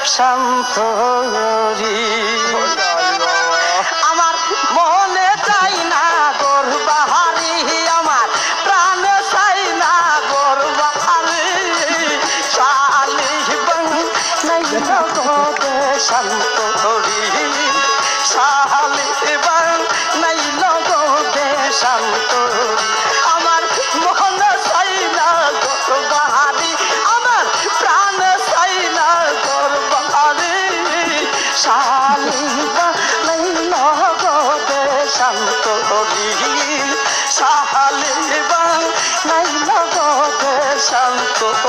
শান্তরি আমার মনে চাই না গোর বাহারি আমার প্রাণ চাই না গোর বাহারি শালিবাং নাই লগতে শান্তরি শালিবাং নাই লগতে শান্তরি আমার মনে চাই না গোর বাহারি আমার প্রাণ চাই না গোর বাহারি শালিবাং নাই লগতে শান্তরি শালিবাং নাই লগতে শান্তরি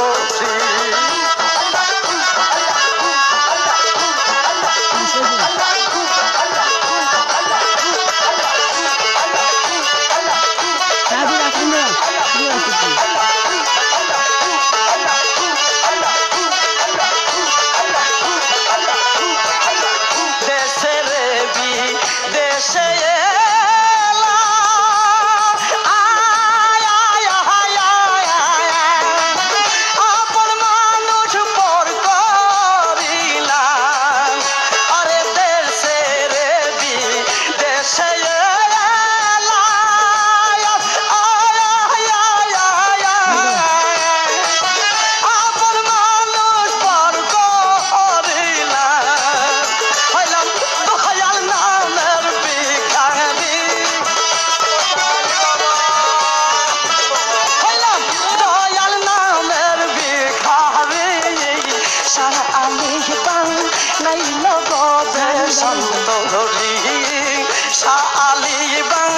শালিবাং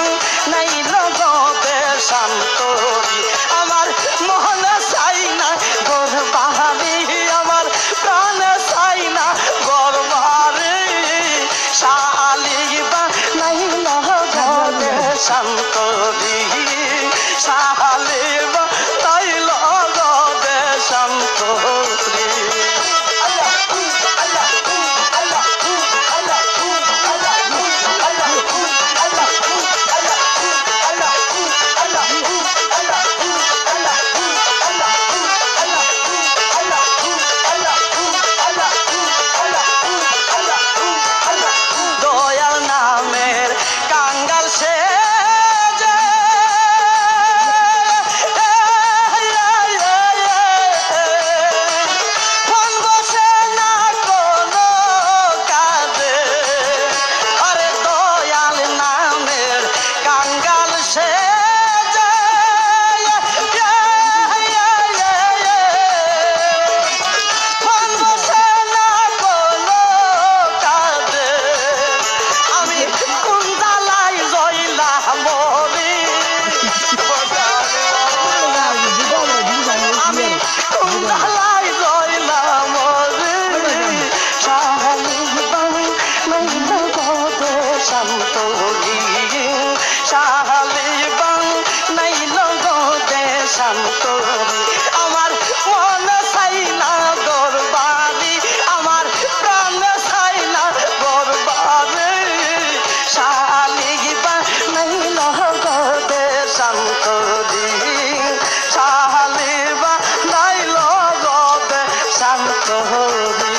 নাই লগতে শান্তরি আমার মন চাই না গোর বাহারি আমার প্রাণ চাই না গোর বাহারি শালিবাং নাই লগতে শান্তরি শালিবাং নাই লগতে শান্তরি শালিবাং নাই লগতে শান্তরি আমার মন চাই না গোর বাহারি আমার প্রাণ চাই না গোর বাহারি শালিবাং নাই লগতে শান্তরি শালিবাং নাই লগতে শান্তরি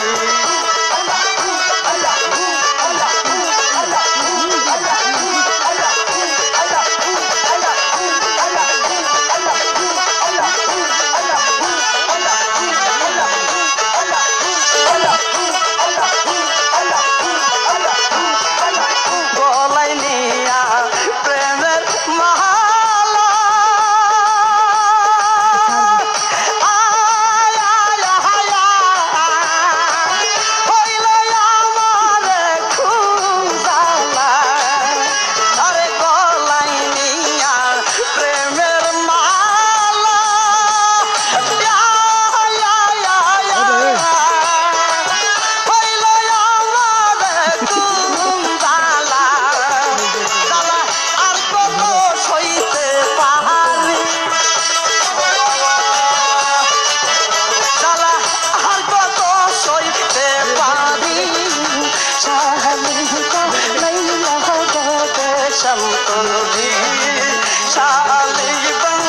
শান্তরি শালিবাং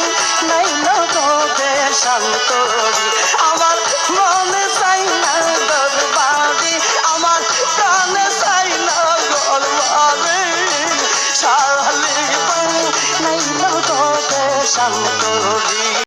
নাই লগতে শান্তরি আমার মনে চাই না দরবার শান্তরি